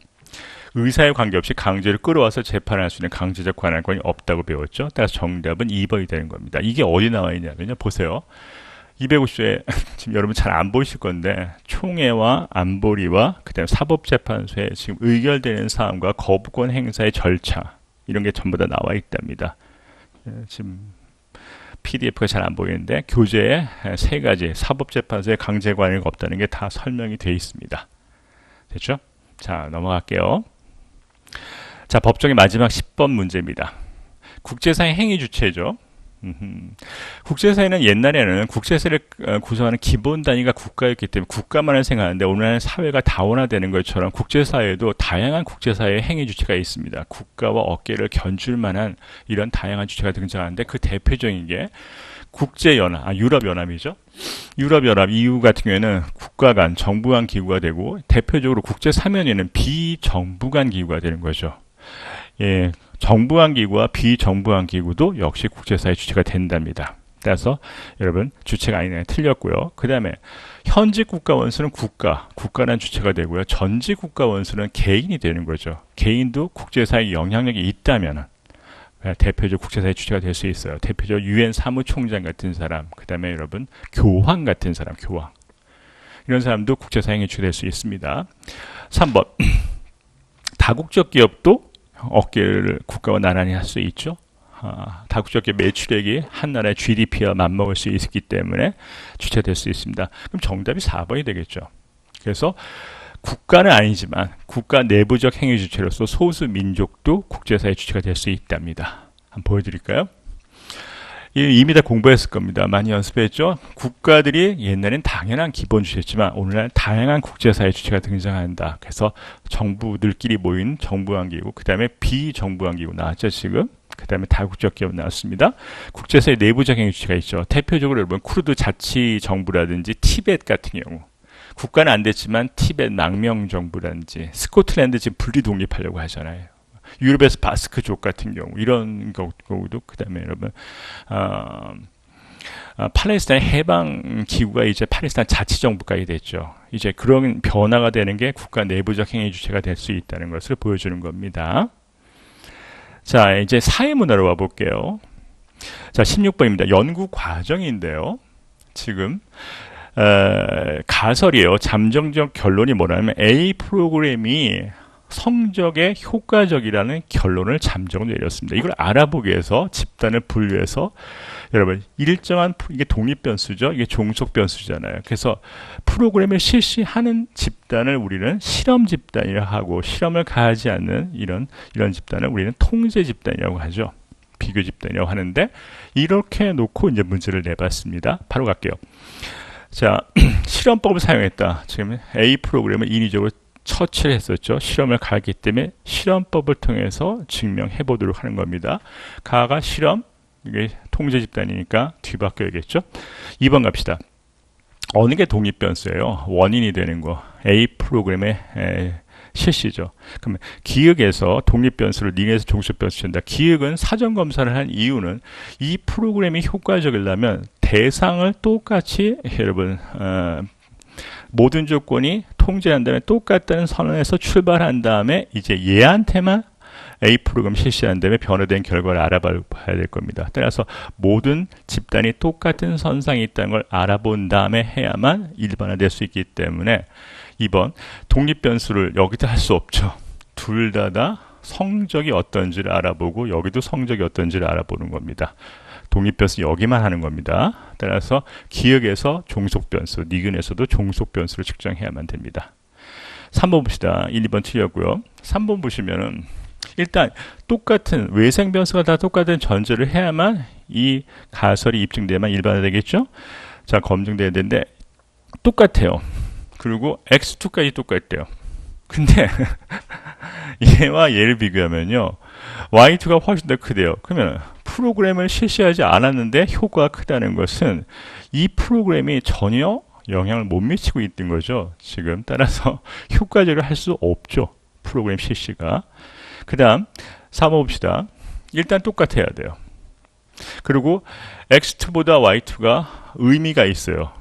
의사에 관계없이 강제를 끌어와서 재판할 수 있는 강제적 관할권이 없다고 배웠죠. 따라서 정답은 2번이 되는 겁니다. 이게 어디 나와 있냐면요. 보세요. 250조에 지금 여러분 잘 안 보이실 건데 총회와 안보리와 그다음 사법재판소에 지금 의결되는 사항과 거부권 행사의 절차 이런 게 전부 다 나와 있답니다. 지금 PDF가 잘 안 보이는데 교재에 세 가지 사법재판소의 강제관리가 없다는 게 다 설명이 되어 있습니다. 됐죠? 자, 넘어갈게요. 자, 법정의 마지막 10번 문제입니다. 국제사회 행위 주체죠. 국제사회는 옛날에는 국제사회를 구성하는 기본 단위가 국가였기 때문에 국가만을 생각하는데 오늘날 사회가 다원화되는 것처럼 국제사회에도 다양한 국제사회의 행위 주체가 있습니다. 국가와 어깨를 견줄 만한 이런 다양한 주체가 등장하는데 그 대표적인 게 국제연합, 유럽연합이죠. 유럽연합 EU 같은 경우에는 국가 간, 정부 간 기구가 되고 대표적으로 국제사면에는 비정부 간 기구가 되는 거죠. 예, 정부간 기구와 비정부간 기구도 역시 국제사회 주체가 된답니다. 따라서 여러분 주체가 아니네 틀렸고요. 그 다음에 현직 국가 원수는 국가라는 주체가 되고요. 전직 국가 원수는 개인이 되는 거죠. 개인도 국제사회 영향력이 있다면 대표적 국제사회 주체가 될 수 있어요. 대표적 유엔 사무총장 같은 사람, 그 다음에 여러분 교황 같은 사람, 교황 이런 사람도 국제사회의 주체가 될 수 있습니다. 3번 다국적 기업도 어깨를 국가와 나란히 할 수 있죠. 다국적 기업 매출액이 한 나라의 GDP와 맞먹을 수 있기 때문에 주체될 수 있습니다. 그럼 정답이 4번이 되겠죠. 그래서 국가는 아니지만 국가 내부적 행위 주체로서 소수 민족도 국제사회 주체가 될 수 있답니다. 한번 보여드릴까요? 이미 다 공부했을 겁니다. 많이 연습했죠? 국가들이 옛날엔 당연한 기본 주체였지만 오늘날 다양한 국제사회 주체가 등장한다. 그래서 정부들끼리 모인 정부간 기구, 그 다음에 비정부간 기구 나왔죠, 지금? 그 다음에 다국적 기업 나왔습니다. 국제사회 내부적 행위 주체가 있죠. 대표적으로 여러분, 쿠르드 자치정부라든지 티벳 같은 경우. 국가는 안 됐지만 티벳 망명정부라든지 스코틀랜드 지금 분리 독립하려고 하잖아요. 유럽에서 바스크족 같은 경우 이런 경우도 그 다음에 여러분 팔레스타인 해방 기구가 이제 팔레스타인 자치정부까지 됐죠. 이제 그런 변화가 되는 게 국가 내부적 행위 주체가 될 수 있다는 것을 보여주는 겁니다. 자, 이제 사회문화로 와볼게요. 자, 16번입니다. 연구 과정인데요. 지금 가설이에요. 잠정적 결론이 뭐냐면 A 프로그램이 성적에 효과적이라는 결론을 잠정을 내렸습니다. 이걸 알아보기 위해서 집단을 분류해서 여러분 일정한 이게 독립변수죠. 이게 종속변수잖아요. 그래서 프로그램을 실시하는 집단을 우리는 실험 집단이라고 하고 실험을 가하지 않는 이런 집단을 우리는 통제 집단이라고 하죠. 비교 집단이라고 하는데 이렇게 놓고 이제 문제를 내봤습니다. 바로 갈게요. 자, 실험법을 사용했다. 지금 A 프로그램을 인위적으로 처치를 했었죠. 실험을 가했기 때문에 실험법을 통해서 증명해 보도록 하는 겁니다. 가가 실험, 이게 통제 집단이니까 뒤바뀌어야겠죠. 2번 갑시다. 어느 게 독립변수예요? 원인이 되는 거. A 프로그램의 실시죠. 그러면 기억에서 독립변수를 링에서 종속변수 된다. 기억은 사전 검사를 한 이유는 이 프로그램이 효과적이려면 대상을 똑같이 여러분 모든 조건이 통제한 다음에 똑같다는 선언에서 출발한 다음에 이제 얘한테만 A 프로그램 실시한 다음에 변화된 결과를 알아봐야 될 겁니다. 따라서 모든 집단이 똑같은 선상이 있다는 걸 알아본 다음에 해야만 일반화될 수 있기 때문에 2번 독립변수를 여기다 할 수 없죠. 둘 다 성적이 어떤지를 알아보고 여기도 성적이 어떤지를 알아보는 겁니다. 독립변수 여기만 하는 겁니다. 따라서 기억에서 종속변수, 니근에서도 종속변수를 측정해야만 됩니다. 3번 봅시다. 1, 2번 틀렸고요. 3번 보시면은 일단 똑같은 외생변수가 다 똑같은 전제를 해야만 이 가설이 입증돼야만 일반화되겠죠. 자, 검증돼야 되는데 똑같아요. 그리고 x2까지 똑같대요. 근데 얘와 얘를 비교하면요, y2가 훨씬 더 크대요. 그러면 프로그램을 실시하지 않았는데 효과가 크다는 것은 이 프로그램이 전혀 영향을 못 미치고 있는 거죠. 지금 따라서 효과적으로 할 수 없죠. 프로그램 실시가. 그 다음 3번 봅시다. 일단 똑같아야 돼요. 그리고 x2보다 y2가 의미가 있어요.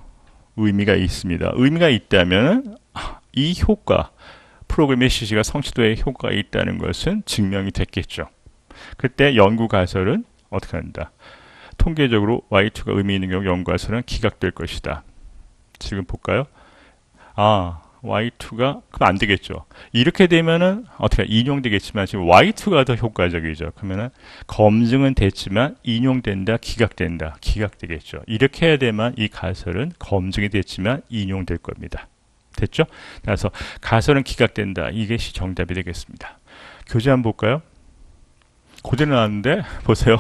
의미가 있습니다. 의미가 있다면 이 효과, 프로그램의 실시가 성취도에 효과가 있다는 것은 증명이 됐겠죠. 그때 연구 가설은 어떻게 한다? 통계적으로 y2가 의미 있는 경우 연구 가설은 기각될 것이다. 지금 볼까요? y2가 그럼 안 되겠죠. 이렇게 되면은 어떻게 인용되겠지만 지금 y2가 더 효과적이죠. 그러면은 검증은 됐지만 인용된다, 기각된다, 기각되겠죠. 이렇게 해야 되면 이 가설은 검증이 됐지만 인용될 겁니다. 됐죠? 그래서 가설은 기각된다. 이것이 정답이 되겠습니다. 교재 한번 볼까요? 그대로 나왔는데 보세요.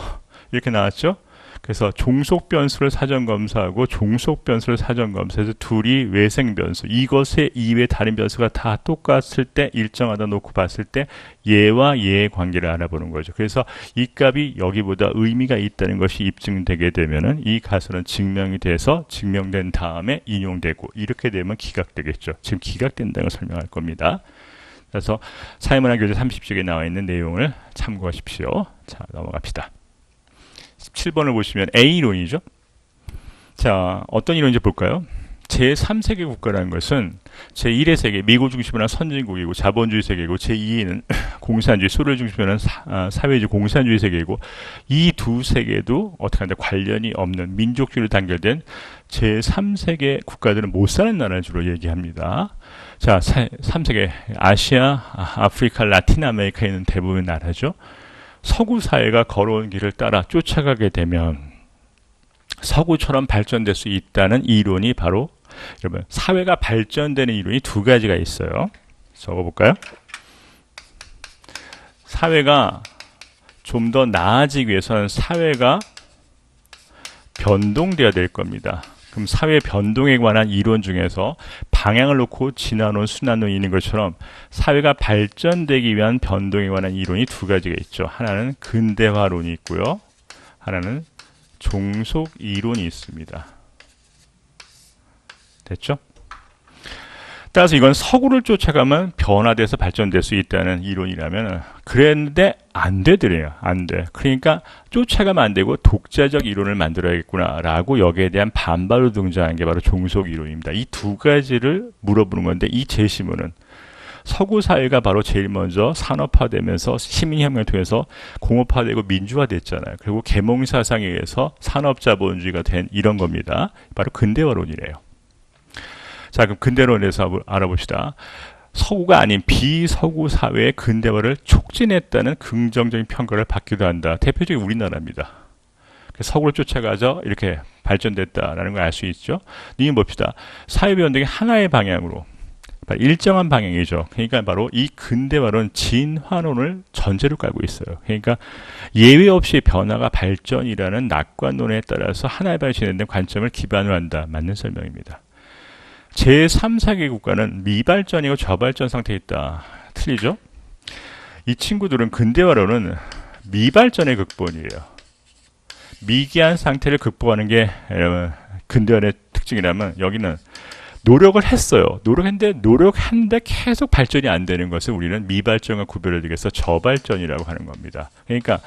이렇게 나왔죠? 그래서 종속변수를 사전검사하고 종속변수를 사전검사해서 둘이 외생변수, 이것의 이외 다른 변수가 다 똑같을 때 일정하다 놓고 봤을 때 얘와 얘의 관계를 알아보는 거죠. 그래서 이 값이 여기보다 의미가 있다는 것이 입증되게 되면은 이 가설은 증명이 돼서 증명된 다음에 인용되고 이렇게 되면 기각되겠죠. 지금 기각된다는 걸 설명할 겁니다. 그래서 사회문화 교재 30쪽에 나와 있는 내용을 참고하십시오. 자, 넘어갑시다. 17번을 보시면 A이론이죠. 자, 어떤 이론인지 볼까요? 제3세계 국가라는 것은 제1의 세계, 미국 중심으로 한 선진국이고 자본주의 세계이고 제2는 공산주의, 소련 중심으로 한 사회주의 공산주의 세계이고 이 두 세계도 어떻게 하는데 관련이 없는 민족주의로 단결된 제3세계 국가들은 못 사는 나라를 주로 얘기합니다. 자, 3세계, 아시아, 아프리카, 라틴 아메리카에 있는 대부분 나라죠. 서구 사회가 걸어온 길을 따라 쫓아가게 되면 서구처럼 발전될 수 있다는 이론이 바로 여러분 사회가 발전되는 이론이 두 가지가 있어요. 적어볼까요? 사회가 좀 더 나아지기 위해서는 사회가 변동되어야 될 겁니다. 그럼 사회 변동에 관한 이론 중에서 방향을 놓고 진화론, 순환론이 있는 것처럼 사회가 발전되기 위한 변동에 관한 이론이 두 가지가 있죠. 하나는 근대화론이 있고요. 하나는 종속 이론이 있습니다. 됐죠? 따라서 이건 서구를 쫓아가면 변화돼서 발전될 수 있다는 이론이라면 그랬는데 안 되더래요. 안 돼. 그러니까 쫓아가면 안 되고 독자적 이론을 만들어야겠구나 라고 여기에 대한 반발로 등장한 게 바로 종속 이론입니다. 이 두 가지를 물어보는 건데 이 제시문은 서구 사회가 바로 제일 먼저 산업화되면서 시민혁명을 통해서 공업화되고 민주화됐잖아요. 그리고 계몽사상에 의해서 산업자본주의가 된 이런 겁니다. 바로 근대화론이래요. 자, 그럼 근대론에서 알아봅시다. 서구가 아닌 비서구 사회의 근대화를 촉진했다는 긍정적인 평가를 받기도 한다. 대표적인 우리나라입니다. 서구를 쫓아가서 이렇게 발전됐다라는 걸 알 수 있죠. 이게 봅시다. 사회 변동이 하나의 방향으로, 일정한 방향이죠. 그러니까 바로 이 근대화론 진화론을 전제로 깔고 있어요. 그러니까 예외 없이 변화가 발전이라는 낙관론에 따라서 하나의 방향이 진행된 관점을 기반으로 한다. 맞는 설명입니다. 제3, 4개 국가는 미발전이고 저발전 상태에 있다. 틀리죠? 이 친구들은 근대화론은 미발전의 극본이에요. 미기한 상태를 극복하는 게 근대화의 특징이라면 여기는 노력을 했어요. 노력했는데 계속 발전이 안 되는 것을 우리는 미발전과 구별을 지어서 저발전이라고 하는 겁니다. 그러니까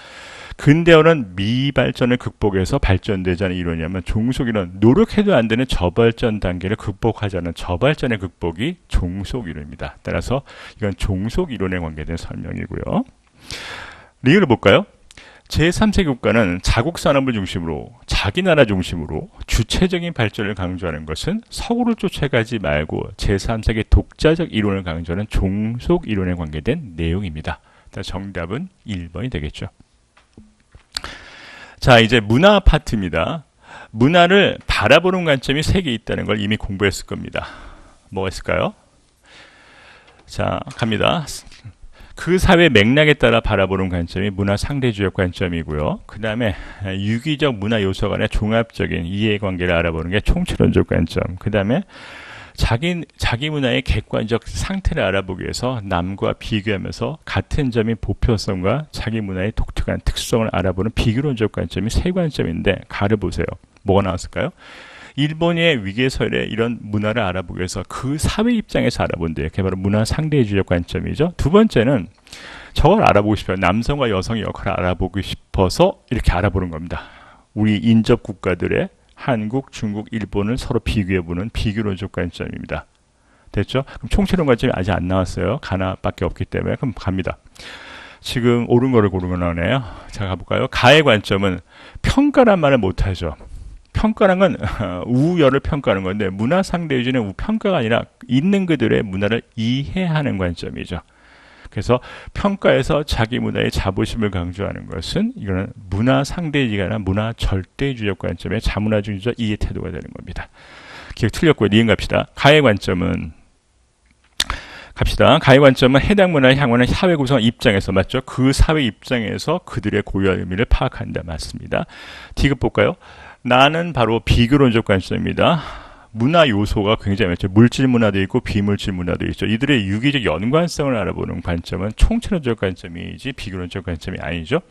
근대화는 미발전을 극복해서 발전되지 않은 이론이냐면 종속이론, 노력해도 안 되는 저발전 단계를 극복하자는 저발전의 극복이 종속이론입니다. 따라서 이건 종속이론에 관계된 설명이고요. 리그를 볼까요? 제3세계 국가는 자국 산업을 중심으로 자기 나라 중심으로 주체적인 발전을 강조하는 것은 서구를 쫓아가지 말고 제3세계 독자적 이론을 강조하는 종속 이론에 관계된 내용입니다. 정답은 1번이 되겠죠. 자, 이제 문화 파트입니다. 문화를 바라보는 관점이 3개 있다는 걸 이미 공부했을 겁니다. 뭐가 있을까요? 자, 갑니다. 그 사회 맥락에 따라 바라보는 관점이 문화 상대주의 관점이고요. 그 다음에 유기적 문화 요소 간의 종합적인 이해관계를 알아보는 게 총체론적 관점. 그 다음에 자기 문화의 객관적 상태를 알아보기 위해서 남과 비교하면서 같은 점의 보편성과 자기 문화의 독특한 특성을 알아보는 비교론적 관점이 세 관점인데 가려보세요. 뭐가 나왔을까요? 일본의 위계설에 이런 문화를 알아보기 위해서 그 사회 입장에서 알아본대요. 그게 바로 문화 상대주의적 관점이죠. 두 번째는 저걸 알아보고 싶어요. 남성과 여성의 역할을 알아보고 싶어서 이렇게 알아보는 겁니다. 우리 인접 국가들의 한국, 중국, 일본을 서로 비교해보는 비교론적 관점입니다. 됐죠? 그럼 총체론 관점이 아직 안 나왔어요. 하나밖에 없기 때문에. 그럼 갑니다. 지금 옳은 거를 고르는 거네요. 자, 가볼까요? 가의 관점은 평가란 말을 못하죠. 평가란 건 우열을 평가하는 건데 문화 상대주의는 평가가 아니라 있는 그들의 문화를 이해하는 관점이죠. 그래서 평가에서 자기 문화의 자부심을 강조하는 것은 이거는 문화 상대주의가 아니라 문화 절대주의적 관점의 자문화주의적 이해 태도가 되는 겁니다. 기억 틀렸고요. 니은 갑시다. 가의 관점은 가의 관점은 해당 문화를 향하는 사회 구성 입장에서 맞죠? 그 사회 입장에서 그들의 고유한 의미를 파악한다. 맞습니다. 디귿 볼까요? 나는 바로 비교론적 관점입니다. 문화 요소가 굉장히 많죠. 물질 문화도 있고 비물질 문화도 있죠. 이들의 유기적 연관성을 알아보는 관점은 총체론적 관점이지 비교론적 관점이 아니죠.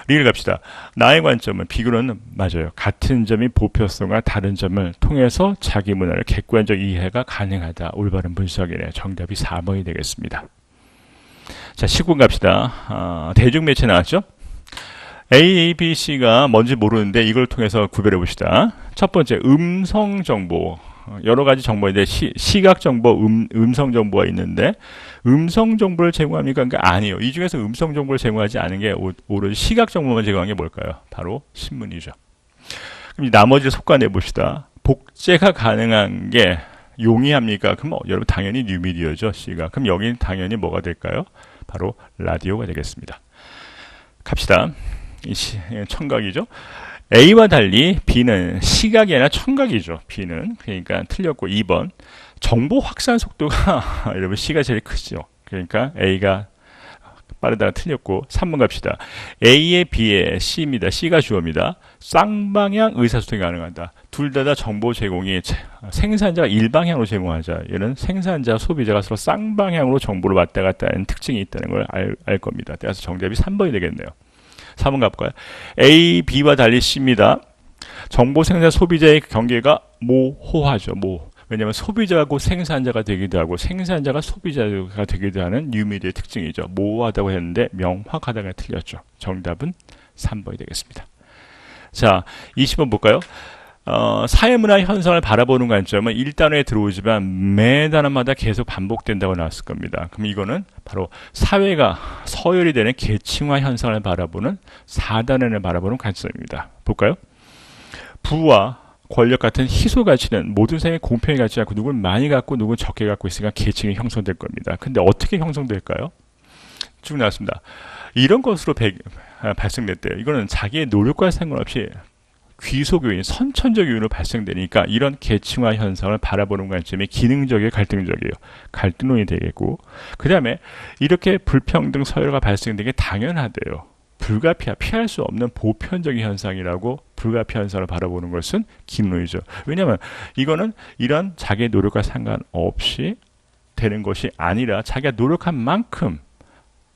리를 갑시다. 나의 관점은 비교론은 맞아요. 같은 점이 보편성과 다른 점을 통해서 자기 문화를 객관적 이해가 가능하다. 올바른 분석이네. 정답이 4번이 되겠습니다. 자, 19분 갑시다. 대중매체 나왔죠? A, B, C가 뭔지 모르는데 이걸 통해서 구별해 봅시다. 첫 번째, 음성 정보. 여러 가지 정보인데 시각 정보, 음성 정보가 있는데 음성 정보를 제공합니까? 그러니까 아니에요. 이 중에서 음성 정보를 제공하지 않은 게 오로지 시각 정보만 제공한 게 뭘까요? 바로 신문이죠. 그럼 나머지를 솎아내 봅시다. 복제가 가능한 게 용이합니까? 그럼 여러분 당연히 뉴미디어죠. C가. 그럼 여기는 당연히 뭐가 될까요? 바로 라디오가 되겠습니다. 갑시다. 청각이죠. A와 달리 B는 시각이 아니라 청각이죠. B는. 그러니까 틀렸고 2번. 정보 확산 속도가 여러분 C가 제일 크죠. 그러니까 A가 빠르다가 틀렸고 3번 갑시다. A에 B에 C입니다. C가 주어입니다. 쌍방향 의사소통이 가능하다. 둘 다 정보 제공이 생산자가 일방향으로 제공하자. 얘는 생산자, 소비자가 서로 쌍방향으로 정보를 왔다 갔다 하는 특징이 있다는 걸 알 겁니다. 그래서 정답이 3번이 되겠네요. 4번 가볼까요? A, B와 달리 C입니다. 정보 생산 소비자의 경계가 모호하죠. 왜냐하면 소비자가 곧 생산자가 되기도 하고 생산자가 소비자가 되기도 하는 뉴미디어의 특징이죠. 모호하다고 했는데 명확하다가 틀렸죠. 정답은 3번이 되겠습니다. 자, 20번 볼까요? 사회문화 현상을 바라보는 관점은 1단원에 들어오지만 매 단원마다 계속 반복된다고 나왔을 겁니다. 그럼 이거는 바로 사회가 서열이 되는 계층화 현상을 바라보는 4단원을 바라보는 관점입니다. 볼까요? 부와 권력 같은 희소 가치는 모든 사람이 공평히 갖지 않고 누구는 많이 갖고 누구는 적게 갖고 있으니까 계층이 형성될 겁니다. 근데 어떻게 형성될까요? 쭉 나왔습니다. 이런 것으로 발생됐대요. 이거는 자기의 노력과 상관없이 귀속 요인, 선천적 요인으로 발생되니까 이런 계층화 현상을 바라보는 관점이 기능적이에요, 갈등적이에요. 갈등론이 되겠고, 그 다음에 이렇게 불평등 서열화가 발생되는 게 당연하대요. 피할 수 없는 보편적인 현상이라고 불가피한 현상을 바라보는 것은 기능론이죠. 왜냐하면 이거는 이런 자기의 노력과 상관없이 되는 것이 아니라 자기가 노력한 만큼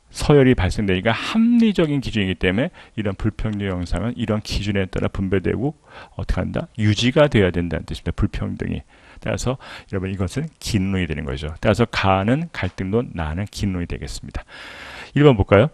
서열이 발생되니까 합리적인 기준이기 때문에 이런 불평등 현상은 이런 기준에 따라 분배되고 어떻게 한다? 유지가 되어야 된다는 뜻입니다. 불평등이. 따라서 여러분 이것은 기능론이 되는 거죠. 따라서 가는 갈등론, 나는 기능론이 되겠습니다. 1번 볼까요?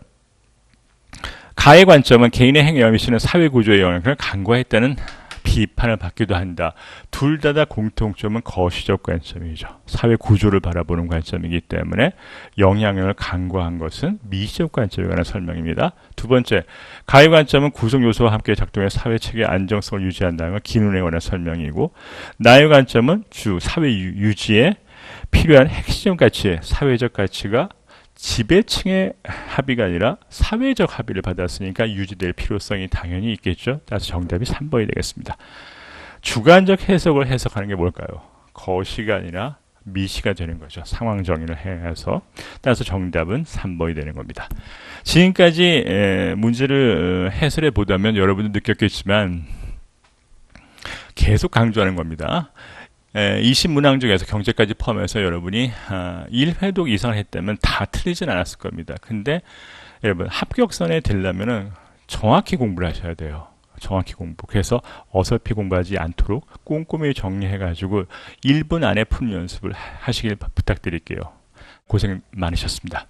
가의 관점은 개인의 행위와 미치는 사회 구조의 영향을 간과했다는 비판을 받기도 한다. 둘 다 공통점은 거시적 관점이죠. 사회 구조를 바라보는 관점이기 때문에 영향력을 간과한 것은 미시적 관점에 관한 설명입니다. 두 번째, 가의 관점은 구성 요소와 함께 작동해 사회 체계의 안정성을 유지한다는 건 기능에 관한 설명이고, 나의 관점은 사회 유지에 필요한 핵심 가치, 사회적 가치가 지배층의 합의가 아니라 사회적 합의를 받았으니까 유지될 필요성이 당연히 있겠죠. 따라서 정답이 3번이 되겠습니다. 주관적 해석을 해석하는 게 뭘까요? 거시가 아니라 미시가 되는 거죠. 상황 정의를 해서. 따라서 정답은 3번이 되는 겁니다. 지금까지 문제를 해설해 보다면 여러분도 느꼈겠지만 계속 강조하는 겁니다. 20문항 중에서 경제까지 포함해서 여러분이 1회독 이상을 했다면 다 틀리진 않았을 겁니다. 근데 여러분 합격선에 되려면 정확히 공부를 하셔야 돼요. 정확히 공부. 그래서 어설피 공부하지 않도록 꼼꼼히 정리해가지고 1분 안에 푸는 연습을 하시길 부탁드릴게요. 고생 많으셨습니다.